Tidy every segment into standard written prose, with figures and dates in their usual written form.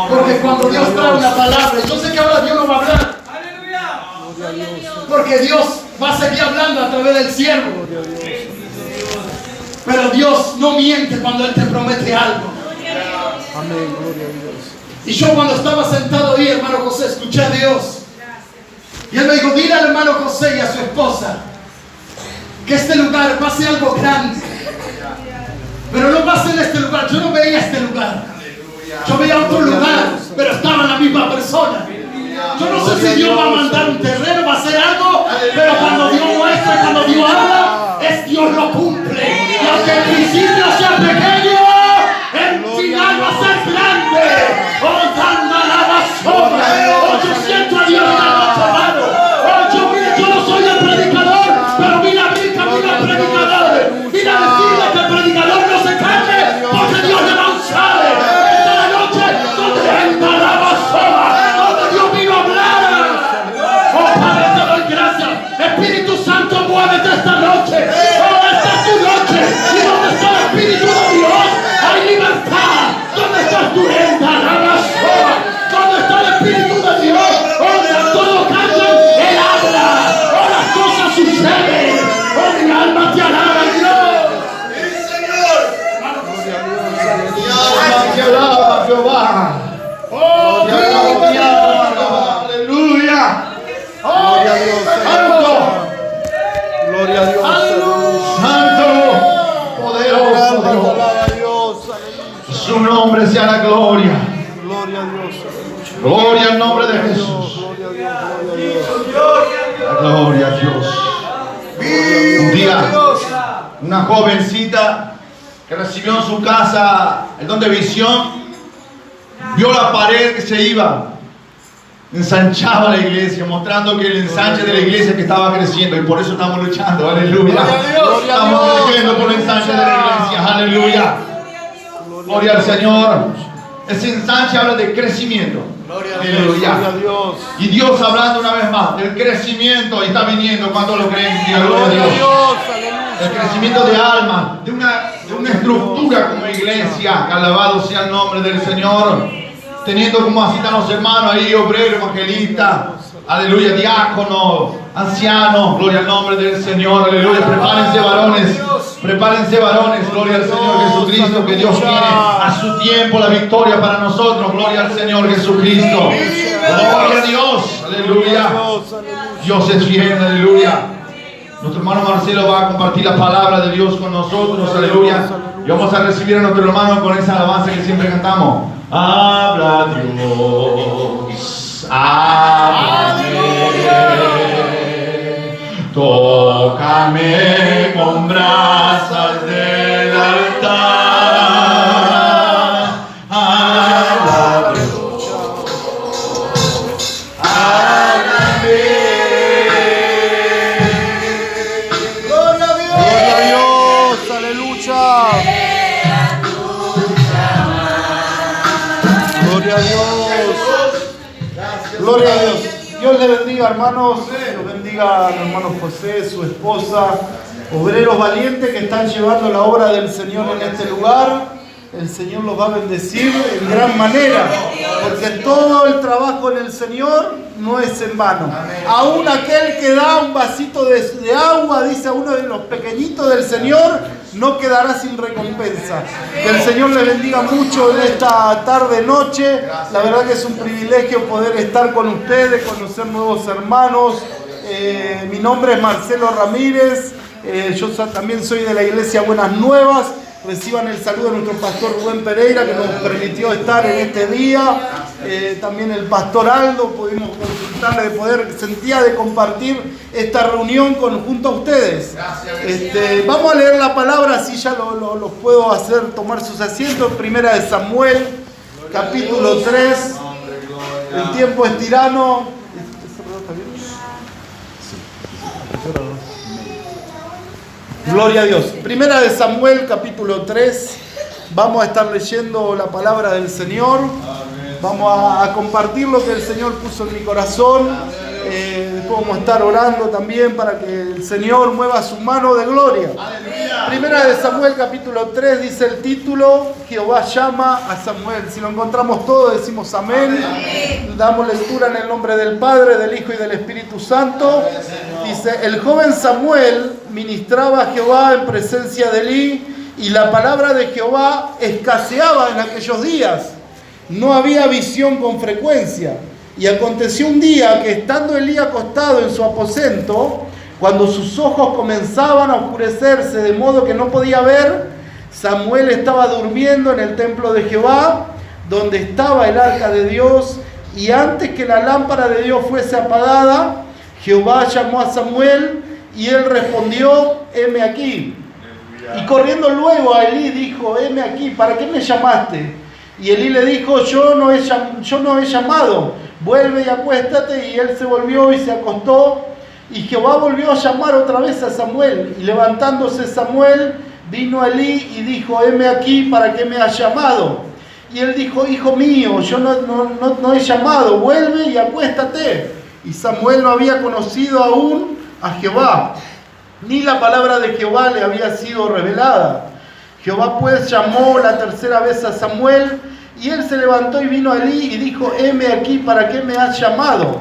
Porque cuando Dios trae una palabra, yo sé que ahora Dios no va a hablar. Porque Dios va a seguir hablando a través del siervo. Pero Dios no miente cuando Él te promete algo. Amén, gloria a Dios. Y yo cuando estaba sentado ahí, hermano José, escuché a Dios. Y Él me dijo, dile al hermano José y a su esposa que este lugar va a ser algo grande. Pero no va a ser este lugar. Yo no veía este lugar. Yo veía otro lugar, pero estaba la misma persona. Yo no sé si Dios va a mandar un terreno, va a hacer algo, pero cuando Dios muestra, cuando Dios habla, es Dios lo cumple. Y aunque el principio sea pequeño, el final va a ser grande. Oh, tanta la basura. Oh, yo siento a Dios en la noche, hermano. Oh, yo no soy el predicador, pero vine a abrir camino al predicador. Vine a decirle que el predicador no se calle, porque Dios le va a usar. Esta la noche donde entra la basura, donde Dios vino a hablar. Oh, Padre, te doy gracias. Espíritu Santo, muévete esta noche. Oh, esta es tu noche. Y donde está el Espíritu de Dios, hay libertad. ¿Dónde estás tú? Entra la basura. ¿Dónde está el Espíritu de Dios? Oh, todos cantan, Él habla. Oh, las cosas suceden. Oh, mi alma te alaba, Dios. ¡Sí, Señor! Te alaba, Jehová. Oh, te alaba, Jehová. Aleluya. Oh, Gloria a Dios, santo. Gloria a Dios. Santo, poderoso Dios. Alaba a Dios. Aleluya. Su nombre sea la gloria. Gloria a Dios. Gloria al nombre de Jesús. Gloria a Dios. Gloria a Dios. La gloria a Dios. Un día, una jovencita que recibió en su casa el don de visión, vio la pared que se iba, ensanchaba la iglesia, mostrando que el ensanche de la iglesia que estaba creciendo, y por eso estamos luchando, aleluya. Estamos creciendo por el ensanche de la iglesia, aleluya. Gloria al Señor. Ese ensanche habla de crecimiento. Aleluya. Gloria a Dios. Y Dios hablando una vez más del crecimiento, y está viniendo cuando lo creen. Gloria a Gloria a Dios. Dios. Aleluya. El crecimiento de alma, de una estructura como iglesia. Alabado sea el nombre del Señor. Teniendo como así están los hermanos ahí, obrero, evangelista, aleluya, diácono, anciano, gloria al nombre del Señor, aleluya. Prepárense varones, gloria al Señor Jesucristo, que Dios tiene a su tiempo la victoria para nosotros, gloria al Señor Jesucristo. Gloria a Dios, aleluya. Dios es fiel, aleluya. Nuestro hermano Marcelo va a compartir la palabra de Dios con nosotros, aleluya. Y vamos a recibir a nuestro hermano con esa alabanza que siempre cantamos. Habla Dios, háblame, tócame con brasas del altar. Habla Dios, háblame. Gloria a Dios. Aleluya. Gloria a Dios. Gloria a Dios. Dios le bendiga, hermanos. Dios bendiga al hermano José, su esposa, obreros valientes que están llevando la obra del Señor en este lugar. El Señor los va a bendecir en gran manera, porque todo el trabajo en el Señor no es en vano. Aún aquel que da un vasito de agua, dice a uno de los pequeñitos del Señor, no quedará sin recompensa. Que el Señor les bendiga mucho en esta tarde, noche. La verdad que es un privilegio poder estar con ustedes, conocer nuevos hermanos. Mi nombre es Marcelo Ramírez. Yo también soy de la iglesia Buenas Nuevas. Reciban el saludo de nuestro pastor Rubén Pereira, que nos permitió estar en este día. También el pastor Aldo, pudimos consultarle de poder, sentía de compartir esta reunión junto a ustedes. Vamos a leer la palabra, así ya los puedo hacer tomar sus asientos. Primera de Samuel, capítulo 3. El tiempo es tirano. Gloria a Dios. Primera de Samuel, capítulo 3. Vamos a estar leyendo la palabra del Señor. Vamos a compartir lo que el Señor puso en mi corazón. Después vamos a estar orando también para que el Señor mueva su mano de gloria. Primera de Samuel capítulo 3 dice el título, Jehová llama a Samuel. Si lo encontramos todo decimos amén. Damos lectura en el nombre del Padre, del Hijo y del Espíritu Santo. Dice, el joven Samuel ministraba a Jehová en presencia de Elí, y la palabra de Jehová escaseaba en aquellos días. No había visión con frecuencia. Y aconteció un día que, estando Elí acostado en su aposento, cuando sus ojos comenzaban a oscurecerse de modo que no podía ver, Samuel estaba durmiendo en el templo de Jehová, donde estaba el arca de Dios, y antes que la lámpara de Dios fuese apagada, Jehová llamó a Samuel, y él respondió, heme aquí. Y corriendo luego a Elí dijo, heme aquí, ¿para qué me llamaste? Y Elí le dijo, yo no he llamado, vuelve y acuéstate. Y él se volvió y se acostó. Y Jehová volvió a llamar otra vez a Samuel. Y levantándose Samuel, vino a Elí y dijo, heme aquí, ¿para qué me has llamado? Y él dijo, hijo mío, yo no he llamado, vuelve y acuéstate. Y Samuel no había conocido aún a Jehová, ni la palabra de Jehová le había sido revelada. Jehová pues llamó la tercera vez a Samuel, y él se levantó y vino a Elí y dijo, heme aquí, ¿para qué me has llamado?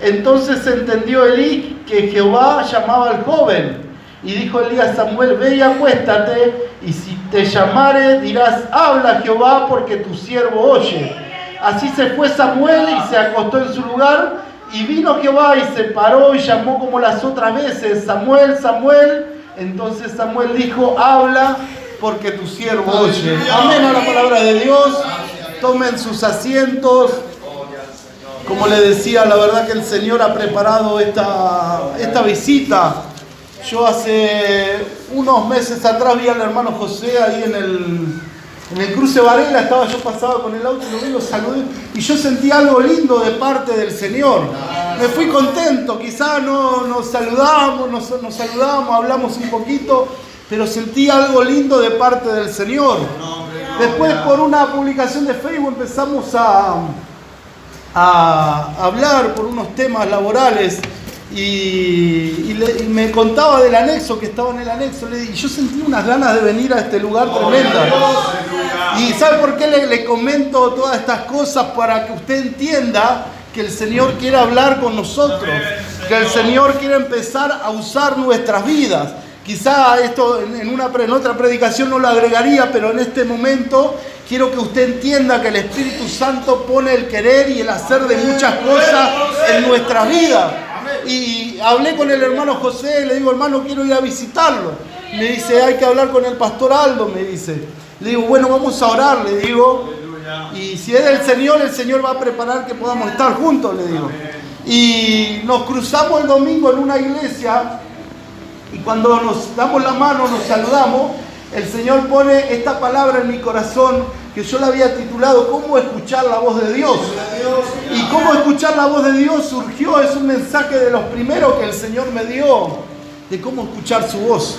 Entonces entendió Elí que Jehová llamaba al joven, y dijo Elí a Samuel, ve y acuéstate, y si te llamare dirás, habla Jehová, porque tu siervo oye. Así se fue Samuel y se acostó en su lugar, y vino Jehová y se paró y llamó como las otras veces, Samuel, Samuel. Entonces Samuel dijo, habla, porque tu siervo oye. Amén a la palabra de Dios. Tomen sus asientos. Como le decía, la verdad que el Señor ha preparado esta visita. Yo hace unos meses atrás vi al hermano José ahí en el cruce Varela. Yo pasaba con el auto y lo vi, lo saludé, y yo sentí algo lindo de parte del Señor. Me fui contento. Quizá no nos saludamos, hablamos un poquito, pero sentí algo lindo de parte del Señor. Después, por una publicación de Facebook, empezamos a hablar por unos temas laborales, y me contaba del anexo, que estaba en el anexo, y yo sentí unas ganas de venir a este lugar tremendas. Y ¿sabe por qué le comento todas estas cosas? Para que usted entienda que el Señor quiere hablar con nosotros, que el Señor quiere empezar a usar nuestras vidas. Quizá esto en otra predicación no lo agregaría, pero en este momento quiero que usted entienda que el Espíritu Santo pone el querer y el hacer de muchas cosas en nuestras vidas. Y hablé con el hermano José, le digo, hermano, quiero ir a visitarlo. Me dice, hay que hablar con el pastor Aldo, me dice. Le digo, bueno, vamos a orar, le digo. Y si es del Señor, el Señor va a preparar que podamos estar juntos, le digo. Y nos cruzamos el domingo en una iglesia, y cuando nos damos la mano, nos saludamos, el Señor pone esta palabra en mi corazón, que yo la había titulado ¿Cómo escuchar la voz de Dios? Y cómo escuchar la voz de Dios surgió, es un mensaje de los primeros que el Señor me dio, de cómo escuchar su voz,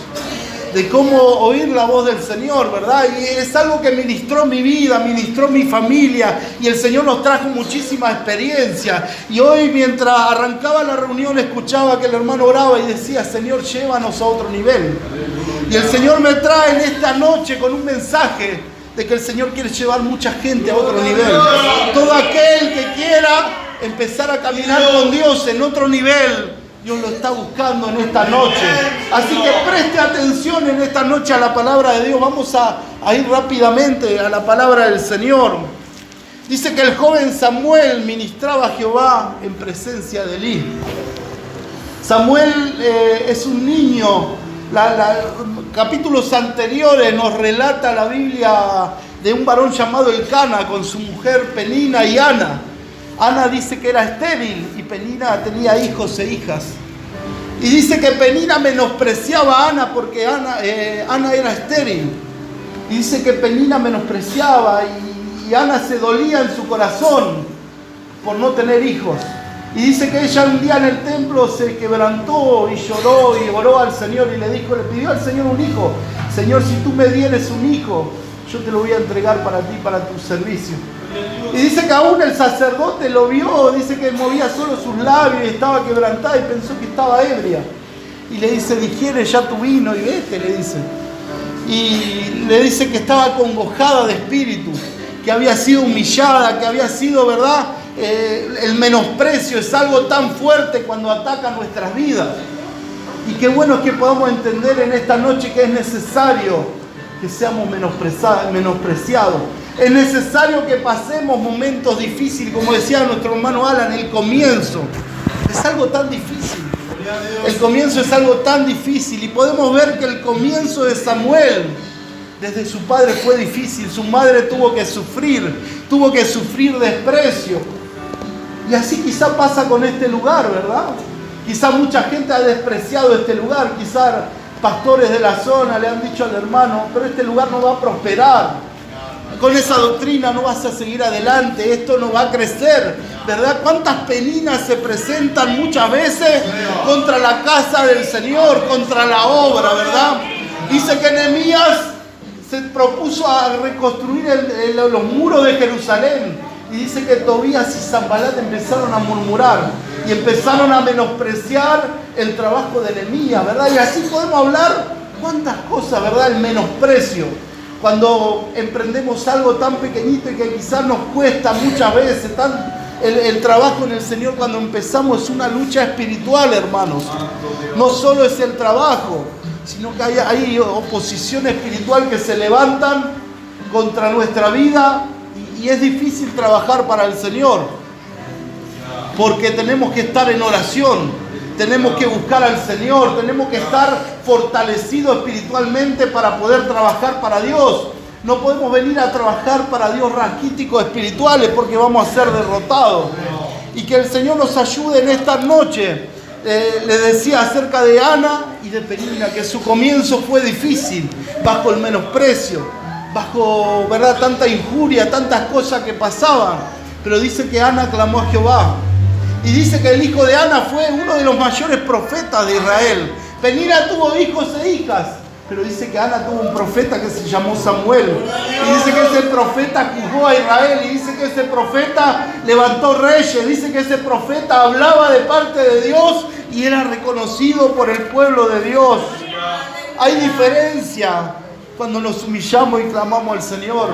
de cómo oír la voz del Señor, ¿verdad? Y es algo que ministró mi vida, ministró mi familia, y el Señor nos trajo muchísima experiencia. Y hoy, mientras arrancaba la reunión, escuchaba que el hermano oraba y decía, Señor, llévanos a otro nivel. Y el Señor me trae en esta noche con un mensaje de que el Señor quiere llevar mucha gente a otro nivel. Todo aquel que quiera empezar a caminar con Dios en otro nivel, Dios lo está buscando en esta noche. Así que preste atención en esta noche a la palabra de Dios. Vamos a ir rápidamente a la palabra del Señor. Dice que el joven Samuel ministraba a Jehová en presencia de Elí. Samuel es un niño. Capítulos anteriores nos relata la Biblia de un varón llamado Elcana con su mujer Penina y Ana. Ana dice que era estéril y Penina tenía hijos e hijas. Y dice que Penina menospreciaba a Ana porque Ana era estéril. Y dice que Penina menospreciaba y Ana se dolía en su corazón por no tener hijos. Y dice que ella un día en el templo se quebrantó y lloró y oró al Señor y le pidió al Señor un hijo. Señor, si tú me dieres un hijo, yo te lo voy a entregar para ti, para tu servicio. Y dice que aún el sacerdote lo vio, dice que movía solo sus labios y estaba quebrantada y pensó que estaba ebria. Y le dice, digiere ya tu vino y vete, le dice. Y le dice que estaba acongojada de espíritu, que había sido humillada, que había sido, ¿verdad? El menosprecio es algo tan fuerte cuando ataca nuestras vidas. Y qué bueno es que podamos entender en esta noche que es necesario que seamos menospreciados. Es necesario que pasemos momentos difíciles, como decía nuestro hermano Alan, el comienzo es algo tan difícil. El comienzo es algo tan difícil y podemos ver que el comienzo de Samuel desde su padre fue difícil. Su madre tuvo que sufrir desprecio. Y así quizá pasa con este lugar, ¿verdad? Quizá mucha gente ha despreciado este lugar, quizá pastores de la zona le han dicho al hermano, pero este lugar no va a prosperar. Con esa doctrina no vas a seguir adelante, esto no va a crecer, ¿verdad? ¿Cuántas peninas se presentan muchas veces contra la casa del Señor, contra la obra, ¿verdad? Dice que Nehemías se propuso a reconstruir los muros de Jerusalén. Y dice que Tobías y Sanbalat empezaron a murmurar y empezaron a menospreciar el trabajo de Nehemías, ¿verdad? Y así podemos hablar cuántas cosas, ¿verdad? El menosprecio. Cuando emprendemos algo tan pequeñito y que quizás nos cuesta muchas veces, el trabajo en el Señor, cuando empezamos es una lucha espiritual, hermanos. No solo es el trabajo, sino que hay oposición espiritual que se levantan contra nuestra vida y es difícil trabajar para el Señor. Porque tenemos que estar en oración. Tenemos que buscar al Señor, tenemos que estar fortalecidos espiritualmente para poder trabajar para Dios. No podemos venir a trabajar para Dios raquíticos espirituales porque vamos a ser derrotados. Y que el Señor nos ayude en esta noche. Le decía acerca de Ana y de Penina que su comienzo fue difícil, bajo el menosprecio, bajo, ¿verdad?, tanta injuria, tantas cosas que pasaban. Pero dice que Ana clamó a Jehová. Y dice que el hijo de Ana fue uno de los mayores profetas de Israel. Penina tuvo hijos e hijas, pero dice que Ana tuvo un profeta que se llamó Samuel. Y dice que ese profeta juzgó a Israel. Y dice que ese profeta levantó reyes. Dice que ese profeta hablaba de parte de Dios y era reconocido por el pueblo de Dios. Hay diferencia cuando nos humillamos y clamamos al Señor.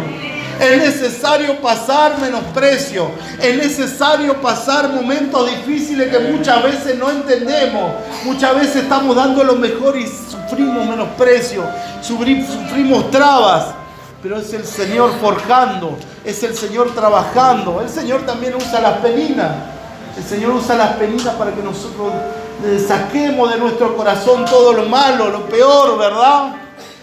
Es necesario pasar menosprecio. Es necesario pasar momentos difíciles que muchas veces no entendemos. Muchas veces estamos dando lo mejor y sufrimos menosprecio. Sufrimos trabas. Pero es el Señor forjando. Es el Señor trabajando. El Señor también usa las peninas. El Señor usa las peninas para que nosotros saquemos de nuestro corazón todo lo malo, lo peor, ¿verdad?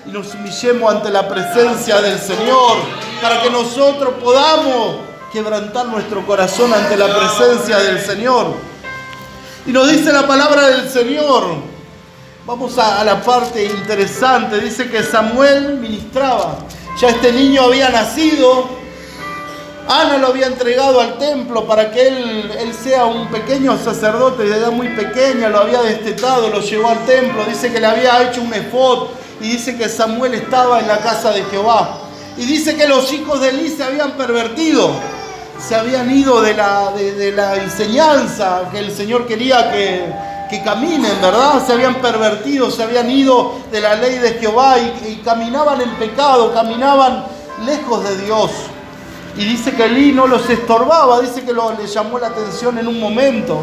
Y nos humillemos ante la presencia del Señor, para que nosotros podamos quebrantar nuestro corazón ante la presencia del Señor. Y nos dice la palabra del Señor. Vamos a la parte interesante. Dice que Samuel ministraba. Ya este niño había nacido. Ana lo había entregado al templo para que él sea un pequeño sacerdote de edad muy pequeña. Lo había destetado, lo llevó al templo. Dice que le había hecho un efod. Y dice que Samuel estaba en la casa de Jehová. Y dice que los hijos de Elí se habían pervertido. Se habían ido de la enseñanza que el Señor quería que caminen, ¿verdad? Se habían pervertido, se habían ido de la ley de Jehová y caminaban en pecado, caminaban lejos de Dios. Y dice que Elí no los estorbaba, dice que le llamó la atención en un momento.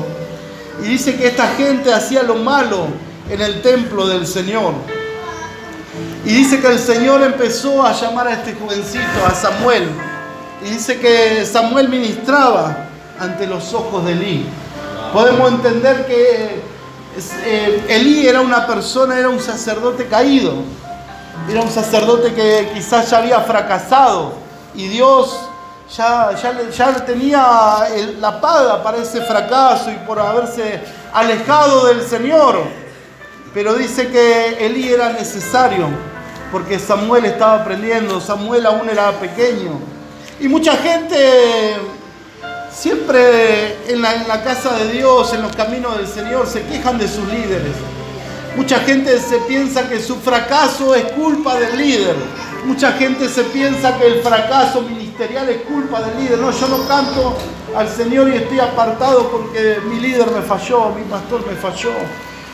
Y dice que esta gente hacía lo malo en el templo del Señor. Y dice que el Señor empezó a llamar a este jovencito, a Samuel. Y dice que Samuel ministraba ante los ojos de Elí. Podemos entender que Elí era una persona, era un sacerdote caído. Era un sacerdote que quizás ya había fracasado. Y Dios ya tenía la paga para ese fracaso y por haberse alejado del Señor. Pero dice que Elí era necesario, porque Samuel estaba aprendiendo, Samuel aún era pequeño. Y mucha gente siempre en la casa de Dios, en los caminos del Señor, se quejan de sus líderes. Mucha gente se piensa que su fracaso es culpa del líder. Mucha gente se piensa que el fracaso ministerial ministerial es culpa del líder. No, yo no canto al Señor y estoy apartado porque mi líder me falló, mi pastor me falló.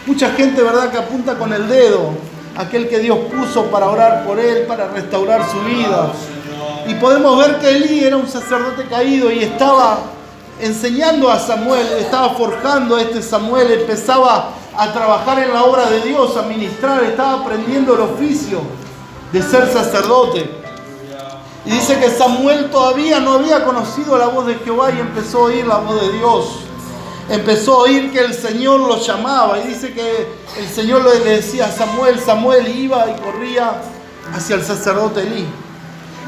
Mucha gente, ¿verdad?, que apunta con el dedo a aquel que Dios puso para orar por él, para restaurar su vida. Y podemos ver que Elí era un sacerdote caído y estaba enseñando a Samuel, estaba forjando a este Samuel, empezaba a trabajar en la obra de Dios, a ministrar, estaba aprendiendo el oficio de ser sacerdote. Y dice que Samuel todavía no había conocido la voz de Jehová y empezó a oír la voz de Dios. Empezó a oír que el Señor lo llamaba y dice que el Señor le decía a Samuel, Samuel, iba y corría hacia el sacerdote Elí.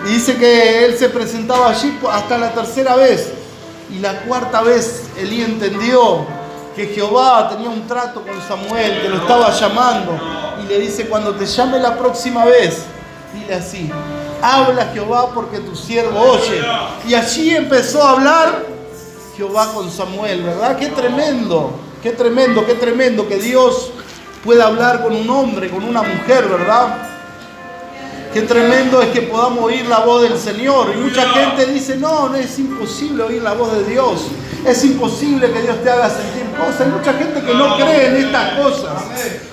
Y dice que él se presentaba allí hasta la tercera vez. Y la cuarta vez Elí entendió que Jehová tenía un trato con Samuel, que lo estaba llamando. Y le dice, cuando te llame la próxima vez, dile así, habla Jehová porque tu siervo oye. Y allí empezó a hablar Jehová con Samuel, ¿verdad? Qué tremendo, qué tremendo, qué tremendo que Dios pueda hablar con un hombre, con una mujer, ¿verdad? Qué tremendo es que podamos oír la voz del Señor. Y mucha gente dice, no, es imposible oír la voz de Dios. Es imposible que Dios te haga sentir cosas. Hay mucha gente que no cree en estas cosas.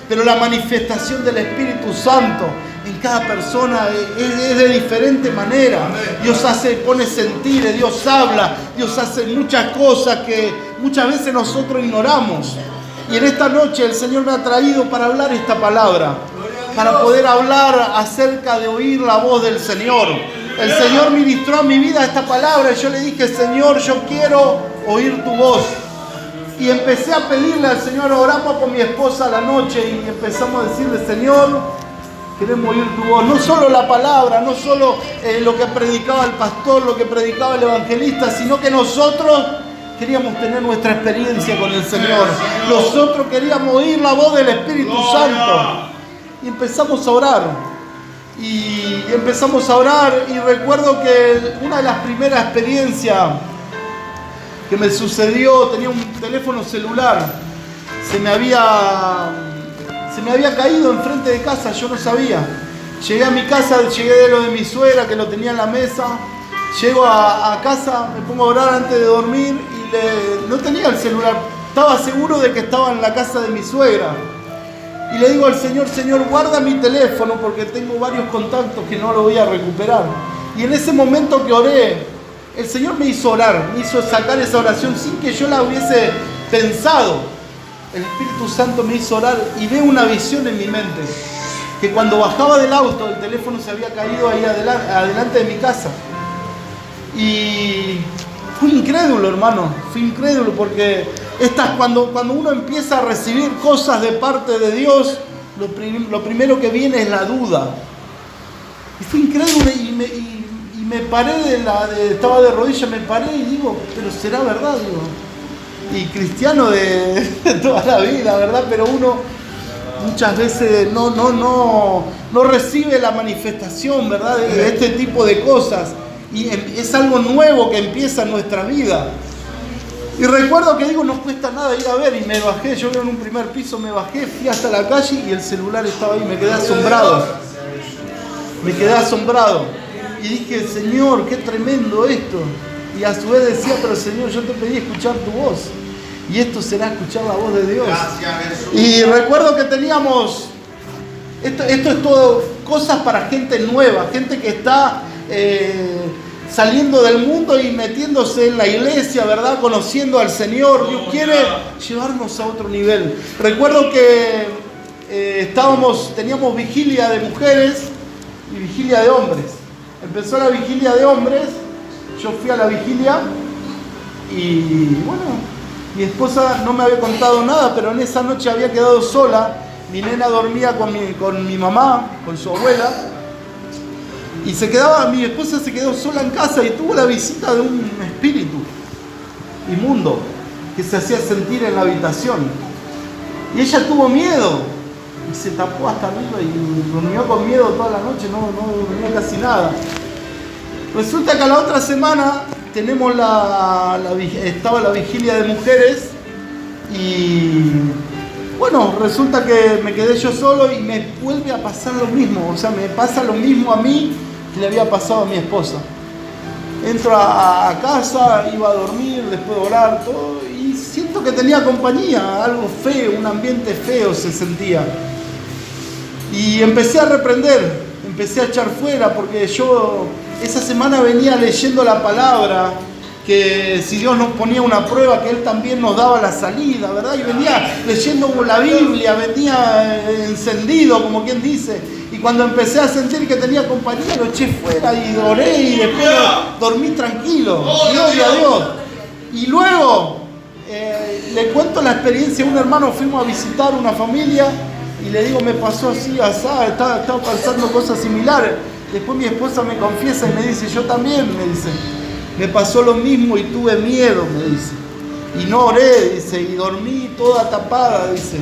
Pero la manifestación del Espíritu Santo en cada persona es de diferente manera. Dios pone sentir, Dios habla, Dios hace muchas cosas que muchas veces nosotros ignoramos. Y en esta noche el Señor me ha traído para hablar esta palabra, para poder hablar acerca de oír la voz del Señor. El Señor ministró a mi vida esta palabra y yo le dije, Señor, yo quiero oír tu voz. Y empecé a pedirle al Señor, oramos con mi esposa a la noche y empezamos a decirle, Señor, queremos oír tu voz. No solo la palabra, no solo lo que predicaba el pastor, lo que predicaba el evangelista, sino que nosotros queríamos tener nuestra experiencia con el Señor. Nosotros queríamos oír la voz del Espíritu Santo. Y empezamos a orar. Y recuerdo que una de las primeras experiencias que me sucedió, tenía un teléfono celular, se me había caído enfrente de casa, yo no sabía. Llegué a mi casa, llegué de lo de mi suegra que lo tenía en la mesa, llego a casa, me pongo a orar antes de dormir y no tenía el celular, estaba seguro de que estaba en la casa de mi suegra. Y le digo al Señor, Señor, guarda mi teléfono porque tengo varios contactos que no lo voy a recuperar. Y en ese momento que oré, el Señor me hizo orar, me hizo sacar esa oración sin que yo la hubiese pensado. El Espíritu Santo me hizo orar y veo una visión en mi mente. Que cuando bajaba del auto, el teléfono se había caído ahí adelante de mi casa. Y fui incrédulo, hermano, fui incrédulo porque cuando uno empieza a recibir cosas de parte de Dios, lo primero que viene es la duda. Y fui incrédulo y me paré estaba de rodillas, me paré y digo, pero será verdad, digo. Y cristiano de toda la vida, ¿verdad? Pero uno muchas veces no recibe la manifestación, ¿verdad? De este tipo de cosas. Y es algo nuevo que empieza en nuestra vida. Y recuerdo que digo, no cuesta nada ir a ver, y me bajé, yo en un primer piso me bajé, fui hasta la calle y el celular estaba ahí, me quedé asombrado. Y dije, Señor, qué tremendo esto. Y a su vez decía, pero Señor, yo te pedí escuchar tu voz. Y esto será escuchar la voz de Dios. Y recuerdo que teníamos, esto es todo cosas para gente nueva, gente que está saliendo del mundo y metiéndose en la iglesia, ¿verdad? Conociendo al Señor. Dios quiere llevarnos a otro nivel. Recuerdo que teníamos vigilia de mujeres y vigilia de hombres. Empezó la vigilia de hombres, yo fui a la vigilia y bueno, mi esposa no me había contado nada, pero en esa noche había quedado sola. Mi nena dormía con mi mamá, con su abuela. Y mi esposa se quedó sola en casa y tuvo la visita de un espíritu inmundo que se hacía sentir en la habitación. Y ella tuvo miedo y se tapó hasta arriba y durmió con miedo toda la noche, no durmió casi nada. Resulta que a la otra semana estaba la vigilia de mujeres y bueno, resulta que me quedé yo solo y me vuelve a pasar lo mismo. O sea, me pasa lo mismo a mí que le había pasado a mi esposa. Entro a casa, iba a dormir, después de orar, todo, y siento que tenía compañía, algo feo, un ambiente feo se sentía. Y empecé a reprender, empecé a echar fuera, porque yo esa semana venía leyendo la palabra, que si Dios nos ponía una prueba, que Él también nos daba la salida, ¿verdad? Y venía leyendo la Biblia, venía encendido, como quien dice. Y cuando empecé a sentir que tenía compañía, lo eché fuera y oré y después dormí tranquilo. Gloria a Dios. Y luego le cuento la experiencia a un hermano, fuimos a visitar una familia y le digo, me pasó así, asá, estaba pasando cosas similares. Después mi esposa me confiesa y me dice, yo también, me dice. Me pasó lo mismo y tuve miedo, me dice. Y no oré, dice, y dormí toda tapada, dice.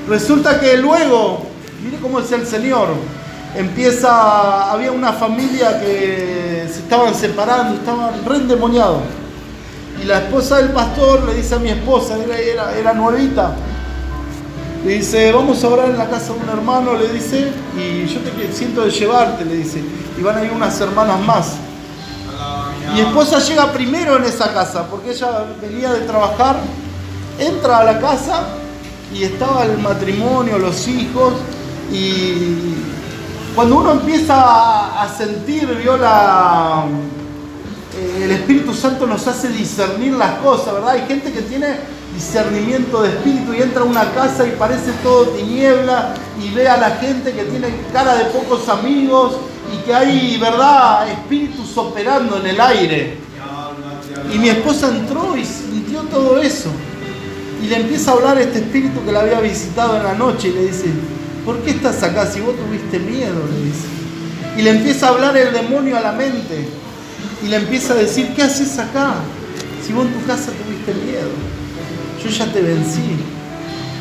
Resulta que luego, mire cómo es el Señor, había una familia que se estaban separando, estaban re endemoniados. Y la esposa del pastor le dice a mi esposa, era nuevita, le dice, vamos a orar en la casa de un hermano, le dice, y yo te siento de llevarte, le dice, y van a ir unas hermanas más. Mi esposa llega primero en esa casa, porque ella venía de trabajar, entra a la casa y estaba el matrimonio, los hijos, y cuando uno empieza a sentir, el Espíritu Santo nos hace discernir las cosas, ¿verdad? Hay gente que tiene discernimiento de espíritu y entra a una casa y parece todo tiniebla y ve a la gente que tiene cara de pocos amigos y que hay, ¿verdad?, espíritus operando en el aire. Y mi esposa entró y sintió todo eso. Y le empieza a hablar este espíritu que la había visitado en la noche y le dice, ¿por qué estás acá si vos tuviste miedo? Le dice. Y le empieza a hablar el demonio a la mente. Y le empieza a decir, ¿qué haces acá? Si vos en tu casa tuviste miedo. Yo ya te vencí.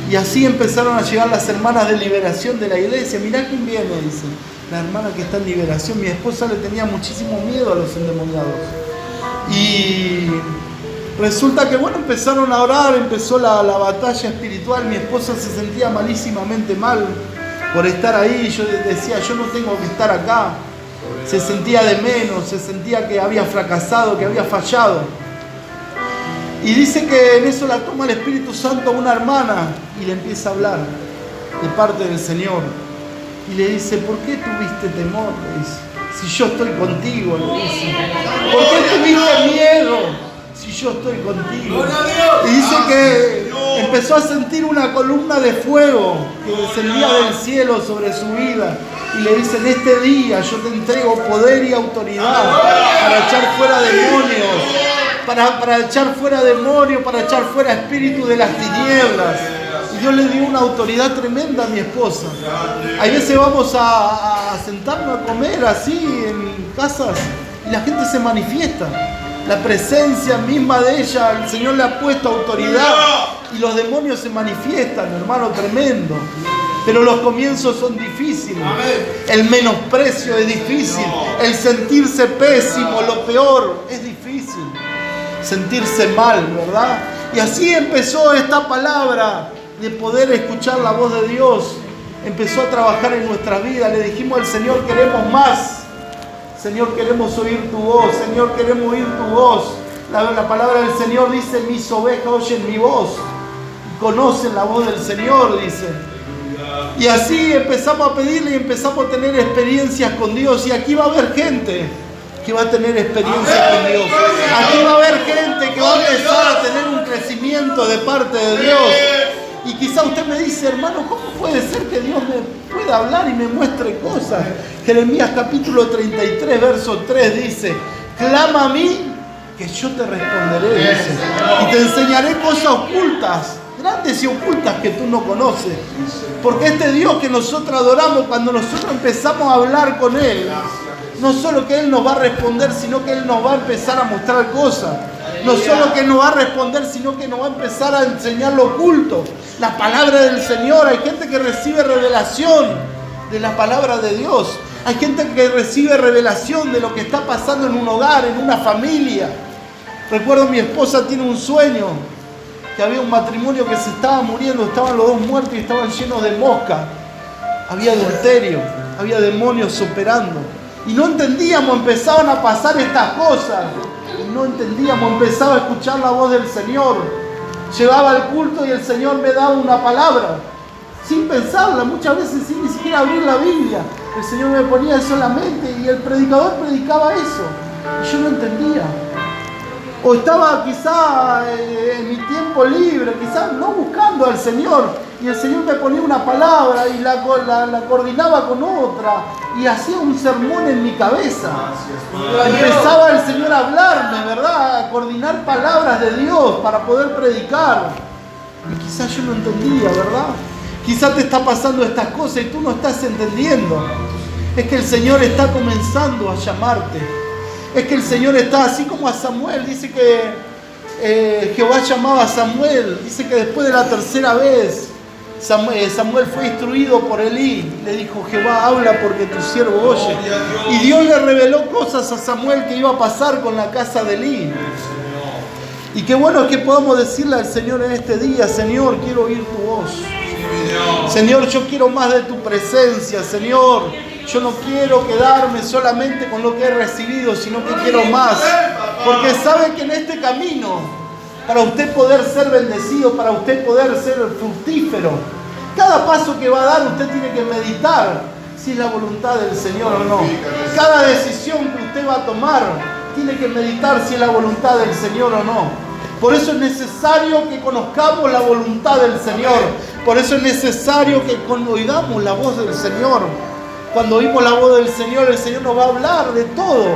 Y así empezaron a llegar las hermanas de liberación de la iglesia. Mirá quién viene, dice. La hermana que está en liberación. Mi esposa le tenía muchísimo miedo a los endemoniados. Y resulta que, bueno, empezaron a orar, empezó la batalla espiritual. Mi esposa se sentía malísimamente mal por estar ahí. Yo decía, yo no tengo que estar acá. Se sentía de menos, se sentía que había fracasado, que había fallado. Y dice que en eso la toma el Espíritu Santo a una hermana y le empieza a hablar de parte del Señor. Y le dice, ¿por qué tuviste temor? Le dice, si yo estoy contigo, le dice. ¿Por qué tuviste miedo? Si yo estoy contigo. Y dice que empezó a sentir una columna de fuego que descendía del cielo sobre su vida. Y le dice, en este día yo te entrego poder y autoridad para echar fuera demonios, para echar fuera demonios, para echar fuera espíritus de las tinieblas. Y Dios le dio una autoridad tremenda a mi esposa. Hay veces vamos a sentarnos a comer así en casas y la gente se manifiesta. La presencia misma de ella, el Señor le ha puesto autoridad y los demonios se manifiestan, hermano, tremendo. Pero los comienzos son difíciles. El menosprecio es difícil. El sentirse pésimo, lo peor, es difícil. Sentirse mal, ¿verdad? Y así empezó esta palabra de poder escuchar la voz de Dios. Empezó a trabajar en nuestra vida. Le dijimos al Señor, queremos más. Señor, queremos oír tu voz. Señor, queremos oír tu voz. La palabra del Señor dice, mis ovejas oyen mi voz. Y conocen la voz del Señor, dice. Y así empezamos a pedirle y empezamos a tener experiencias con Dios. Y aquí va a haber gente que va a tener experiencias con Dios. Aquí va a haber gente que va a empezar a tener un crecimiento de parte de Dios. Y quizá usted me dice, hermano, ¿cómo puede ser que Dios me pueda hablar y me muestre cosas? Jeremías capítulo 33, verso 3 dice, clama a mí que yo te responderé, dice, y te enseñaré cosas ocultas, grandes y ocultas que tú no conoces. Porque este Dios que nosotros adoramos, cuando nosotros empezamos a hablar con Él, no solo que Él nos va a responder, sino que Él nos va a empezar a mostrar cosas. No solo que nos va a responder, sino que nos va a empezar a enseñar lo oculto. La palabra del Señor. Hay gente que recibe revelación de la palabra de Dios. Hay gente que recibe revelación de lo que está pasando en un hogar, en una familia. Recuerdo mi esposa tiene un sueño, que había un matrimonio que se estaba muriendo, estaban los dos muertos y estaban llenos de mosca. Había adulterio, había demonios operando. Y no entendíamos, empezaban a pasar estas cosas. Y no entendíamos, empezaba a escuchar la voz del Señor. Llegaba al culto y el Señor me daba una palabra. Sin pensarla, muchas veces sin ni siquiera abrir la Biblia. El Señor me ponía eso en la mente y el predicador predicaba eso. Y yo no entendía. O estaba quizá en mi tiempo libre, quizá no buscando al Señor, y el Señor me ponía una palabra y la coordinaba con otra, y hacía un sermón en mi cabeza. Empezaba el Señor a hablarme, ¿verdad? A coordinar palabras de Dios para poder predicar. Y quizás yo no entendía, ¿verdad? Quizás te está pasando estas cosas y tú no estás entendiendo. Es que el Señor está comenzando a llamarte. Es que el Señor está así como a Samuel. Dice que Jehová llamaba a Samuel. Dice que después de la tercera vez Samuel fue instruido por Elí. Le dijo: Jehová, habla porque tu siervo oye. Y Dios le reveló cosas a Samuel que iba a pasar con la casa de Elí. Y qué bueno es que podamos decirle al Señor en este día: Señor, quiero oír tu voz. Señor, yo quiero más de tu presencia. Señor, yo no quiero quedarme solamente con lo que he recibido, sino que quiero más. Porque sabe que en este camino, para usted poder ser bendecido, para usted poder ser fructífero, cada paso que va a dar usted tiene que meditar si es la voluntad del Señor o no. Cada decisión que usted va a tomar tiene que meditar si es la voluntad del Señor o no. Por eso es necesario que conozcamos la voluntad del Señor. Por eso es necesario que oigamos la voz del Señor. Cuando oímos la voz del Señor, el Señor nos va a hablar de todo.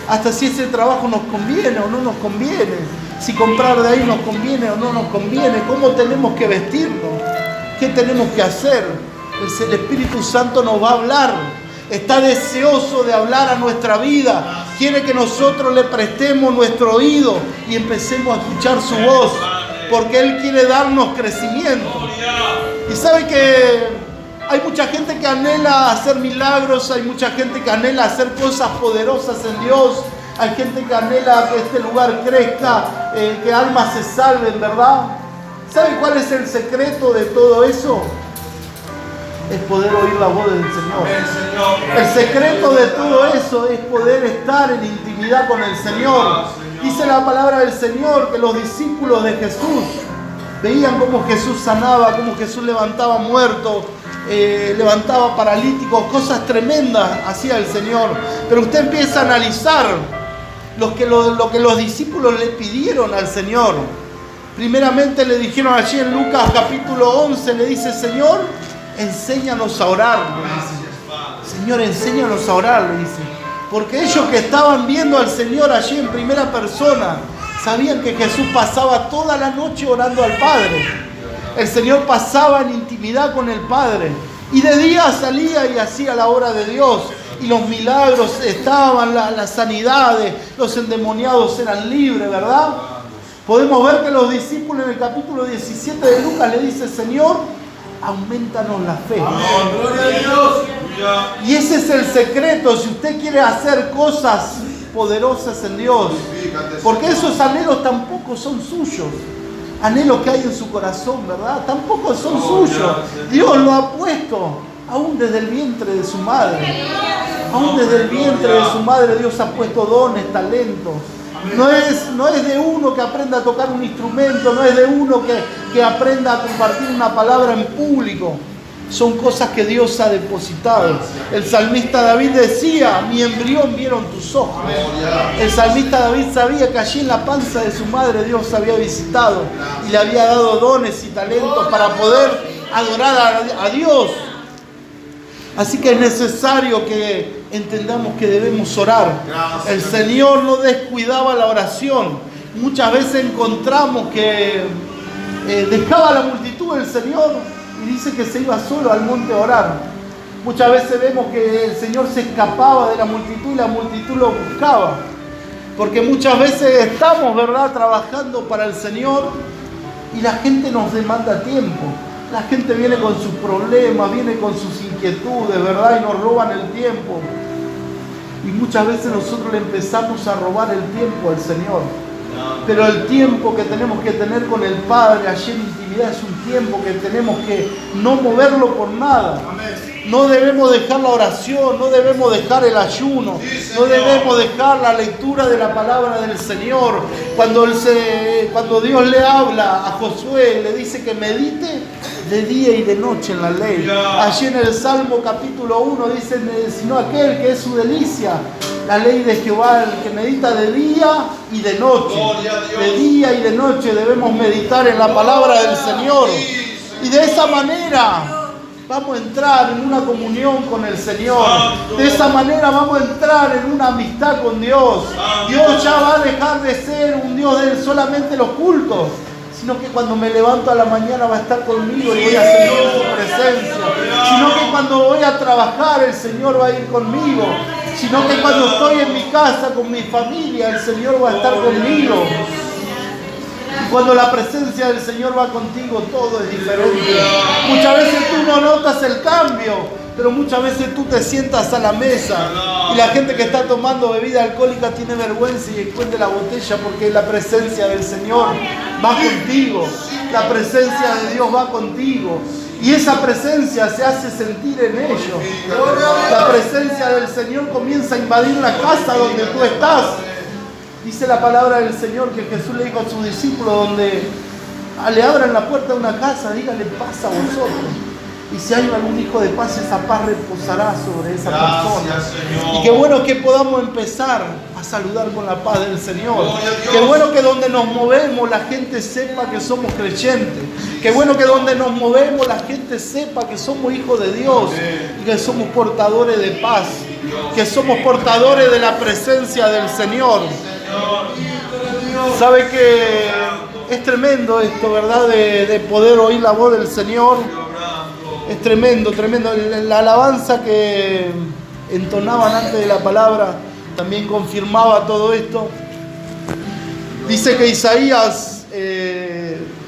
Hasta si ese trabajo nos conviene o no nos conviene. Si comprar de ahí nos conviene o no nos conviene. Cómo tenemos que vestirnos. ¿Qué tenemos que hacer? El Espíritu Santo nos va a hablar. Está deseoso de hablar a nuestra vida. Quiere que nosotros le prestemos nuestro oído y empecemos a escuchar su voz. Porque Él quiere darnos crecimiento. Y sabe que hay mucha gente que anhela hacer milagros, hay mucha gente que anhela hacer cosas poderosas en Dios, hay gente que anhela que este lugar crezca, que almas se salven, ¿verdad? ¿Sabe cuál es el secreto de todo eso? Es poder oír la voz del Señor. El secreto de todo eso es poder estar en intimidad con el Señor. Dice la palabra del Señor que los discípulos de Jesús veían cómo Jesús sanaba, cómo Jesús levantaba muertos, levantaba paralíticos, cosas tremendas hacía el Señor. Pero usted empieza a analizar lo que los discípulos le pidieron al Señor. Primeramente le dijeron allí en Lucas capítulo 11, le dice: Señor, enséñanos a orar. Le dice: Señor, enséñanos a orar, le dice. Porque ellos que estaban viendo al Señor allí en primera persona sabían que Jesús pasaba toda la noche orando al Padre. El Señor pasaba en intimidad con el Padre. Y de día salía y hacía la obra de Dios. Y los milagros estaban, las sanidades, los endemoniados eran libres, ¿verdad? Podemos ver que los discípulos en el capítulo 17 de Lucas le dicen: Señor, aumentanos la fe. Amén. Gloria a Dios. Y ese es el secreto si usted quiere hacer cosas poderosas en Dios. Porque esos anhelos tampoco son suyos. Anhelos que hay en su corazón, ¿verdad? Tampoco son suyos. Dios lo ha puesto aún desde el vientre de su madre. Aún desde el vientre de su madre Dios ha puesto dones, talentos. No es de uno que aprenda a tocar un instrumento, no es de uno que aprenda a compartir una palabra en público. Son cosas que Dios ha depositado. El salmista David decía: mi embrión vieron tus ojos. El salmista David sabía que allí en la panza de su madre Dios había visitado y le había dado dones y talentos para poder adorar a Dios. Así que es necesario que entendamos que debemos orar. El Señor no descuidaba la oración. Muchas veces encontramos que dejaba a la multitud el Señor y dice que se iba solo al monte a orar. Muchas veces vemos que el Señor se escapaba de la multitud y la multitud lo buscaba. Porque muchas veces estamos, ¿verdad?, trabajando para el Señor y la gente nos demanda tiempo. La gente viene con sus problemas, viene con sus inquietudes, ¿verdad? Y nos roban el tiempo. Y muchas veces nosotros le empezamos a robar el tiempo al Señor. Pero el tiempo que tenemos que tener con el Padre allí en intimidad es un tiempo que tenemos que no moverlo por nada. No debemos dejar la oración, no debemos dejar el ayuno, no debemos dejar la lectura de la palabra del Señor. Cuando Dios le habla a Josué, le dice que medite de día y de noche en la ley. Allí en el Salmo capítulo 1 dice, sino aquel que es su delicia, la ley de Jehová, el que medita de día y de noche. De día y de noche debemos meditar en la palabra del Señor. Y de esa manera vamos a entrar en una comunión con el Señor. De esa manera vamos a entrar en una amistad con Dios. Dios ya va a dejar de ser un Dios de solamente los cultos, sino que cuando me levanto a la mañana va a estar conmigo y voy a sentir su presencia. Sino que cuando voy a trabajar el Señor va a ir conmigo. Sino que cuando estoy en mi casa con mi familia el Señor va a estar conmigo. Y cuando la presencia del Señor va contigo, todo es diferente. Muchas veces tú no notas el cambio, pero muchas veces tú te sientas a la mesa y la gente que está tomando bebida alcohólica tiene vergüenza y esconde la botella porque la presencia del Señor va contigo. La presencia de Dios va contigo. Y esa presencia se hace sentir en ellos. La presencia del Señor comienza a invadir la casa donde tú estás. Dice la palabra del Señor que Jesús le dijo a sus discípulos, donde le abran la puerta de una casa, díganle paz a vosotros. Y si hay algún hijo de paz, esa paz reposará sobre esa persona. Señor. Y qué bueno que podamos empezar a saludar con la paz del Señor. Qué bueno que donde nos movemos la gente sepa que somos creyentes. Qué bueno que donde nos movemos la gente sepa que somos hijos de Dios y que somos portadores de paz, que somos portadores de la presencia del Señor. Sabe que es tremendo esto, ¿verdad? De poder oír la voz del Señor. Es tremendo, tremendo. La alabanza que entonaban antes de la palabra también confirmaba todo esto. Dice que Isaías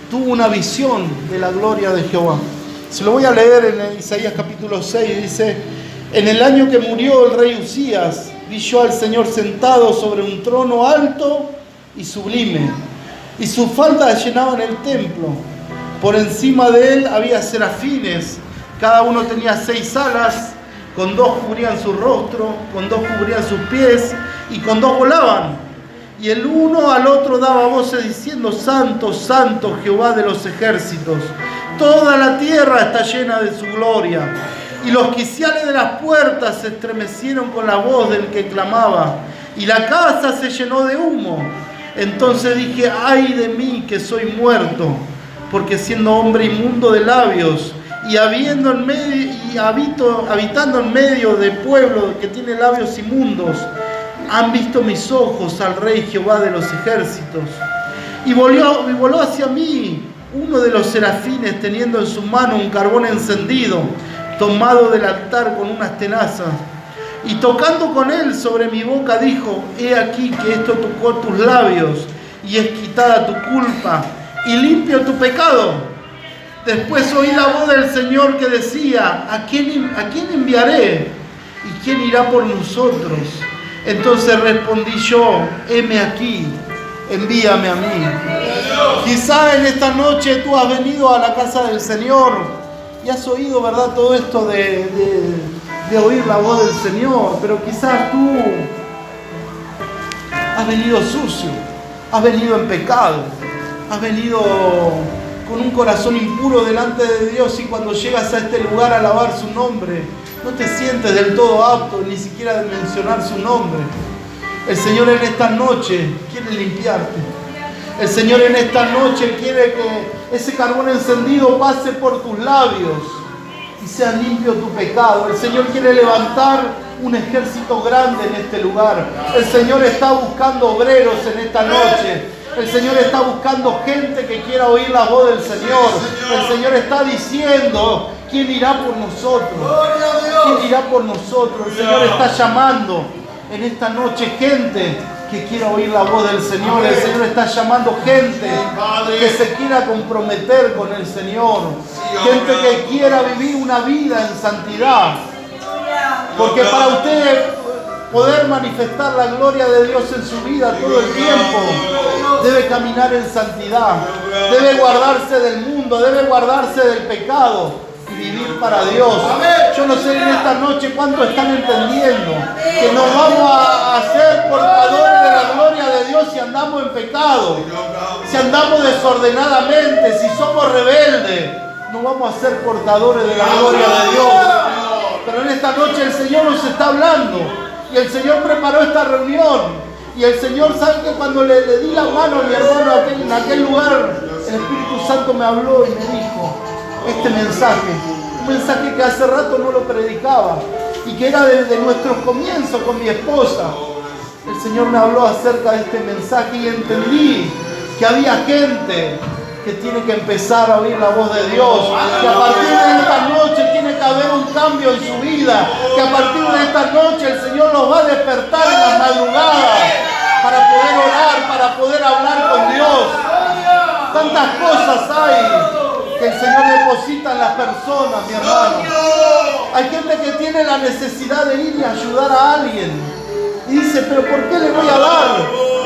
tuvo una visión de la gloria de Jehová. Se lo voy a leer en Isaías capítulo 6. Dice: en el año que murió el rey Usías, vi yo al Señor sentado sobre un trono alto y sublime, y sus faldas llenaban el templo. Por encima de él había serafines, cada uno tenía 6 alas, con 2 cubrían su rostro, con 2 cubrían sus pies, y con 2 volaban. Y el uno al otro daba voces diciendo: Santo, Santo, Jehová de los ejércitos, toda la tierra está llena de su gloria. Y los quiciales de las puertas se estremecieron con la voz del que clamaba, y la casa se llenó de humo. Entonces dije: ay de mí, que soy muerto, porque siendo hombre inmundo de labios, y habitando en medio de pueblo que tiene labios inmundos, han visto mis ojos al Rey Jehová de los ejércitos. Y voló hacia mí uno de los serafines, teniendo en su mano un carbón encendido, tomado del altar con unas tenazas. Y tocando con él sobre mi boca dijo: he aquí que esto tocó tus labios, y es quitada tu culpa, y limpio tu pecado. Después oí la voz del Señor que decía: ¿A quién enviaré? ¿Y quién irá por nosotros? Entonces respondí yo: heme aquí, envíame a mí. Quizá en esta noche tú has venido a la casa del Señor y has oído, ¿verdad?, todo esto de oír la voz del Señor, pero quizás tú has venido sucio, has venido en pecado, has venido con un corazón impuro delante de Dios, y cuando llegas a este lugar a alabar su nombre, no te sientes del todo apto ni siquiera de mencionar su nombre. El Señor en esta noche quiere limpiarte. El Señor en esta noche quiere que ese carbón encendido pase por tus labios y sea limpio tu pecado. El Señor quiere levantar un ejército grande en este lugar. El Señor está buscando obreros en esta noche. El Señor está buscando gente que quiera oír la voz del Señor. El Señor está diciendo: ¿quién irá por nosotros? ¿Quién irá por nosotros? El Señor está llamando en esta noche gente que quiera oír la voz del Señor. El Señor está llamando gente que se quiera comprometer con el Señor. Gente que quiera vivir una vida en santidad. Porque para usted poder manifestar la gloria de Dios en su vida todo el tiempo, debe caminar en santidad, debe guardarse del mundo, debe guardarse del pecado y vivir para Dios. Yo no sé en esta noche cuánto están entendiendo que nos vamos a hacer portadores de la gloria de Dios si andamos en pecado, si andamos desordenadamente, si somos rebeldes. No vamos a ser portadores de la gloria de Dios. Pero en esta noche el Señor nos está hablando y el Señor preparó esta reunión. Y el Señor sabe que cuando le di la mano a mi hermano en aquel lugar, el Espíritu Santo me habló y me dijo este mensaje. Un mensaje que hace rato no lo predicaba y que era desde nuestros comienzos con mi esposa. El Señor me habló acerca de este mensaje y entendí que había gente que tiene que empezar a oír la voz de Dios, que a partir de esta noche tiene que haber un cambio en su vida, que a partir de esta noche el Señor los va a despertar en las madrugadas para poder orar, para poder hablar con Dios. Tantas cosas hay que el Señor deposita en las personas, mi hermano. Hay gente que tiene la necesidad de ir y ayudar a alguien y dice, pero ¿por qué le voy a dar?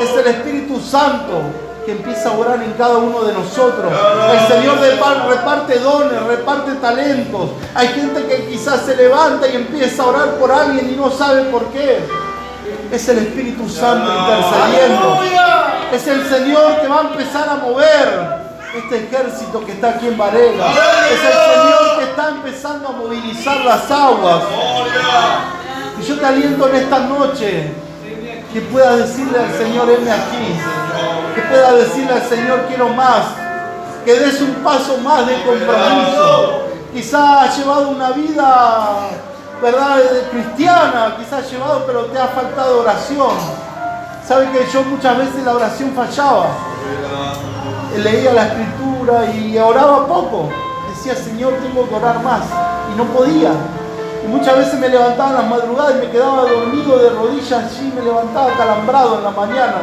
Es el Espíritu Santo que empieza a orar en cada uno de nosotros. El Señor reparte dones, reparte talentos. Hay gente que quizás se levanta y empieza a orar por alguien y no sabe por qué. Es el Espíritu Santo intercediendo. Es el Señor que va a empezar a mover este ejército que está aquí en Varela. Es el Señor que está empezando a movilizar las aguas. Y yo te aliento en esta noche que puedas decirle al Señor, heme aquí. Que puedas decirle al Señor, quiero más. Que des un paso más de compromiso. Quizás has llevado una vida, ¿verdad?, cristiana, quizás has llevado, pero te ha faltado oración. Sabe que yo muchas veces la oración fallaba. Leía la escritura y oraba poco. Decía, Señor, tengo que orar más. Y no podía. Y muchas veces me levantaba en las madrugadas y me quedaba dormido de rodillas allí, me levantaba calambrado en la mañana.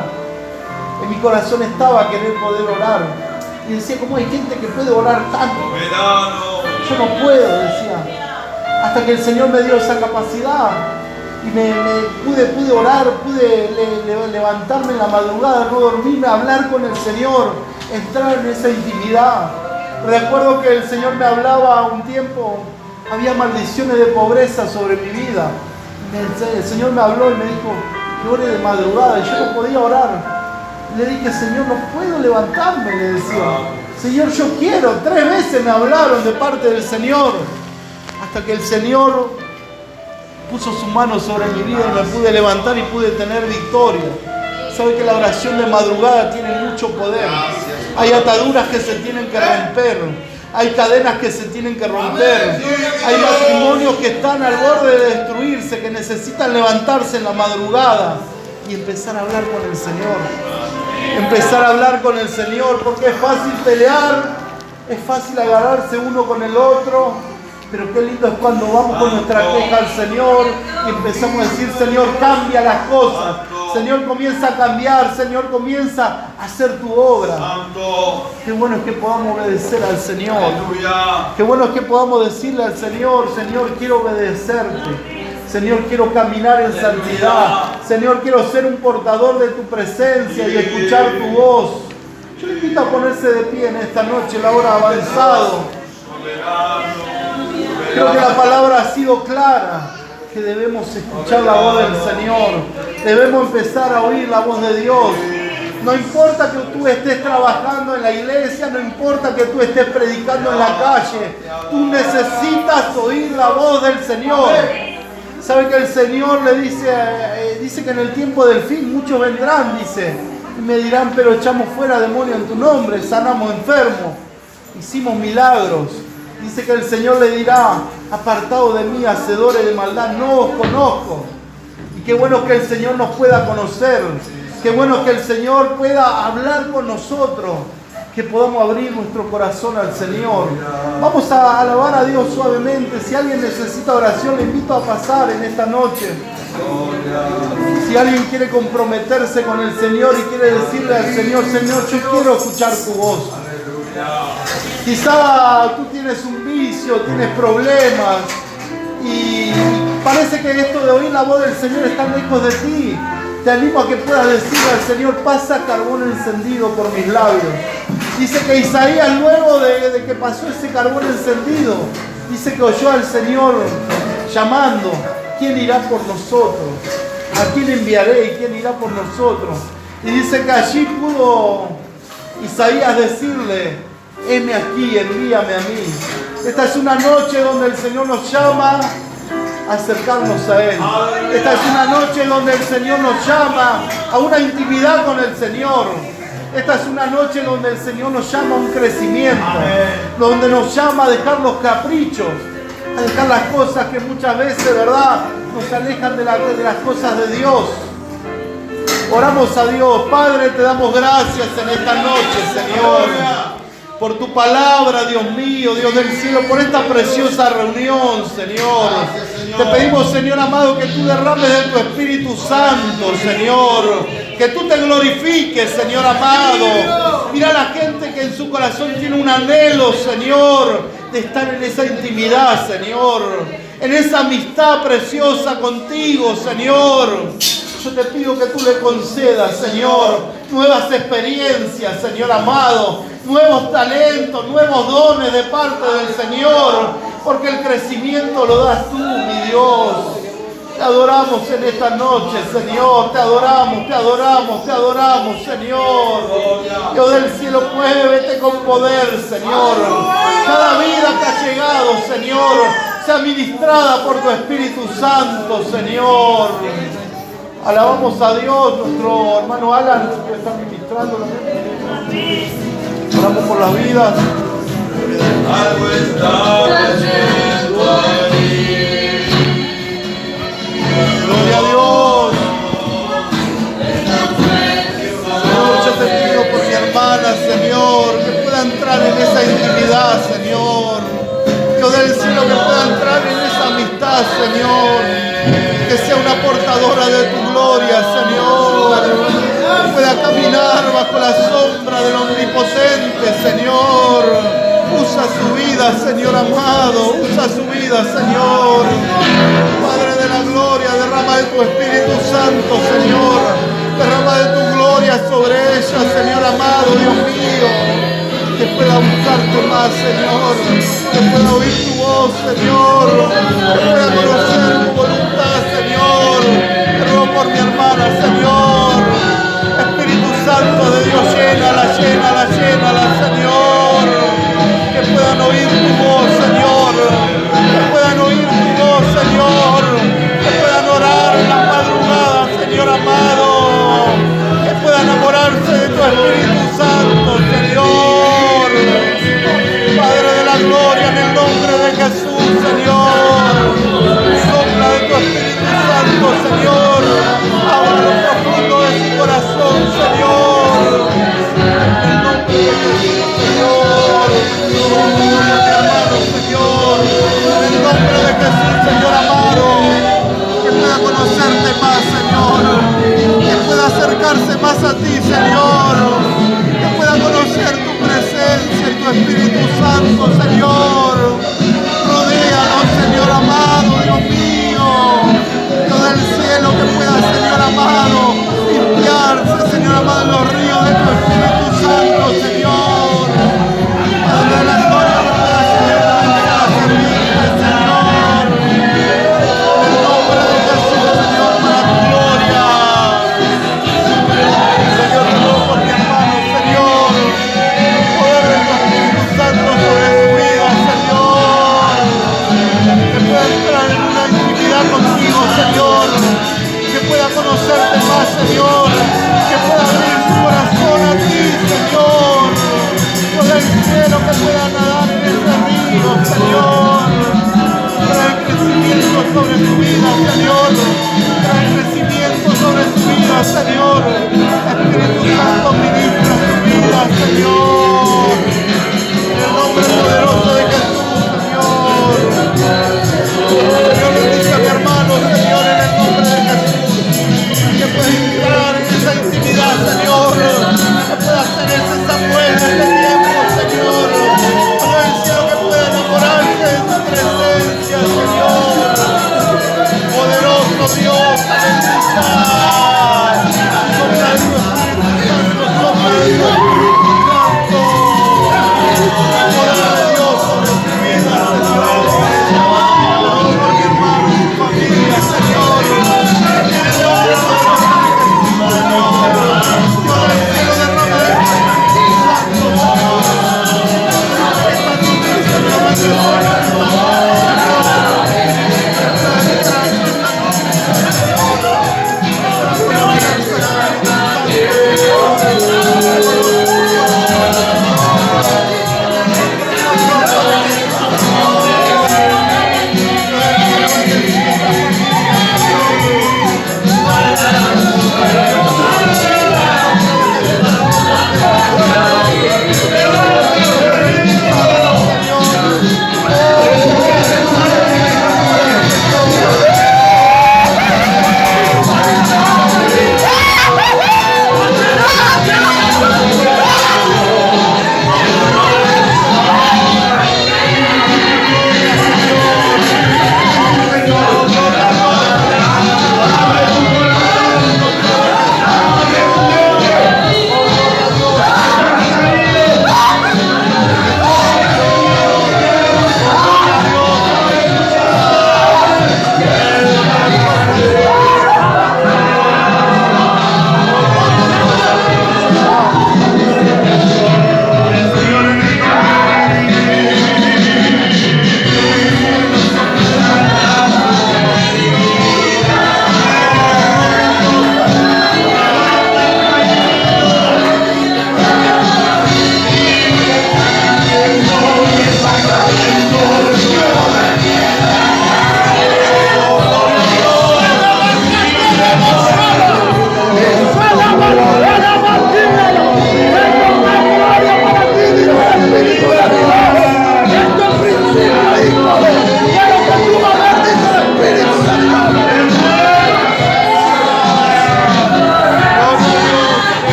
En mi corazón estaba querer poder orar. Y decía, ¿cómo hay gente que puede orar tanto? Yo no puedo, decía. Hasta que el Señor me dio esa capacidad. Y pude orar, pude levantarme en la madrugada, no dormirme, hablar con el Señor, entrar en esa intimidad. Recuerdo que el Señor me hablaba un tiempo, había maldiciones de pobreza sobre mi vida. El Señor me habló y me dijo que ore de madrugada y yo no podía orar. Le dije, Señor, no puedo levantarme, le decía. Señor, yo quiero. 3 veces me hablaron de parte del Señor. Hasta que el Señor puso su mano sobre mi vida y me pude levantar y pude tener victoria. Sabe que la oración de madrugada tiene mucho poder. Hay ataduras que se tienen que romper. Hay cadenas que se tienen que romper. Hay matrimonios que están al borde de destruirse, que necesitan levantarse en la madrugada y empezar a hablar con el Señor. Empezar a hablar con el Señor, porque es fácil pelear, es fácil agarrarse uno con el otro, pero qué lindo es cuando vamos con nuestra queja al Señor y empezamos a decir, Señor, cambia las cosas. Señor, comienza a cambiar. Señor, comienza a hacer tu obra. Qué bueno es que podamos obedecer al Señor. Qué bueno es que podamos decirle al Señor, Señor, quiero obedecerte. Señor, quiero caminar en santidad. Señor, quiero ser un portador de tu presencia y escuchar tu voz. Yo le invito a ponerse de pie en esta noche, la hora avanzado. Creo que la palabra ha sido clara, que debemos escuchar la voz del Señor. Debemos empezar a oír la voz de Dios. No importa que tú estés trabajando en la iglesia, no importa que tú estés predicando en la calle. Tú necesitas oír la voz del Señor. ¿Sabe que el Señor le dice que en el tiempo del fin muchos vendrán, dice, y me dirán, pero echamos fuera demonios en tu nombre, sanamos enfermos, hicimos milagros? Dice que el Señor le dirá, apartado de mí, hacedores de maldad, no os conozco. Y qué bueno que el Señor nos pueda conocer, qué bueno que el Señor pueda hablar con nosotros, que podamos abrir nuestro corazón al Señor. Vamos a alabar a Dios suavemente. Si alguien necesita oración, le invito a pasar en esta noche. Si alguien quiere comprometerse con el Señor y quiere decirle al Señor, Señor, yo quiero escuchar tu voz. Quizá tú tienes un vicio, tienes problemas y parece que esto de oír la voz del Señor está lejos de ti, te animo a que puedas decirle al Señor, pasa carbón encendido por mis labios. Dice que Isaías, luego de que pasó ese carbón encendido, dice que oyó al Señor llamando, ¿quién irá por nosotros? ¿A quién enviaré y quién irá por nosotros? Y dice que allí pudo Isaías decirle, heme aquí, envíame a mí. Esta es una noche donde el Señor nos llama a acercarnos a Él. Esta es una noche donde el Señor nos llama a una intimidad con el Señor. Esta es una noche donde el Señor nos llama a un crecimiento. Donde nos llama a dejar los caprichos, a dejar las cosas que muchas veces, ¿verdad?, nos alejan de las cosas de Dios. Oramos a Dios. Padre, te damos gracias en esta noche, Señor, por tu palabra, Dios mío, Dios del cielo, por esta preciosa reunión, Señor. Te pedimos, Señor amado, que tú derrames de tu Espíritu Santo, Señor. Que tú te glorifiques, Señor amado. Mira a la gente que en su corazón tiene un anhelo, Señor, de estar en esa intimidad, Señor. En esa amistad preciosa contigo, Señor. Yo te pido que tú le concedas, Señor, nuevas experiencias, Señor amado, nuevos talentos, nuevos dones de parte del Señor, porque el crecimiento lo das tú, mi Dios. Te adoramos en esta noche, Señor, te adoramos, te adoramos, te adoramos, Señor. Dios del cielo, muévete con poder, Señor. Cada vida que ha llegado, Señor, sea ministrada por tu Espíritu Santo, Señor. Alabamos a Dios, nuestro hermano Alan, que está ministrando. Oramos por las vidas. Algo está cayendo ahí. Gloria a Dios. Señor, yo te pido por mi hermana, Señor, que pueda entrar en esa intimidad, Señor. Dios del cielo, que pueda entrar en esa amistad, Señor. Que sea una portadora de tu gloria, Señor. Que pueda caminar bajo la sombra del Omnipotente, Señor. Usa su vida, Señor amado. Usa su vida, Señor. Padre de la gloria, derrama de tu Espíritu Santo, Señor. Derrama de tu gloria sobre ella, Señor amado, Dios mío. Que pueda buscarte más, Señor. Que pueda oír tu voz, Señor. Que pueda conocer tu voluntad, Señor. Te ruego por mi hermana, Señor. Espíritu Santo de Dios, llénala, llénala, llénala, Señor. Que puedan oír tu voz, Señor. Que puedan oír tu voz, Señor. Que puedan orar en las madrugadas, Señor amado. Que puedan enamorarse de tu Espíritu Santo, Señor. Padre de la gloria, en el nombre de Jesús, Señor. Sopla de tu Espíritu Santo, Señor. Abra lo profundo de su corazón, Señor. En el nombre de Jesús, Señor. Gloria, hermano, Señor. En el nombre de Jesús, Señor amado. Que pueda conocerte más, Señor. Que pueda acercarse más a ti, Señor.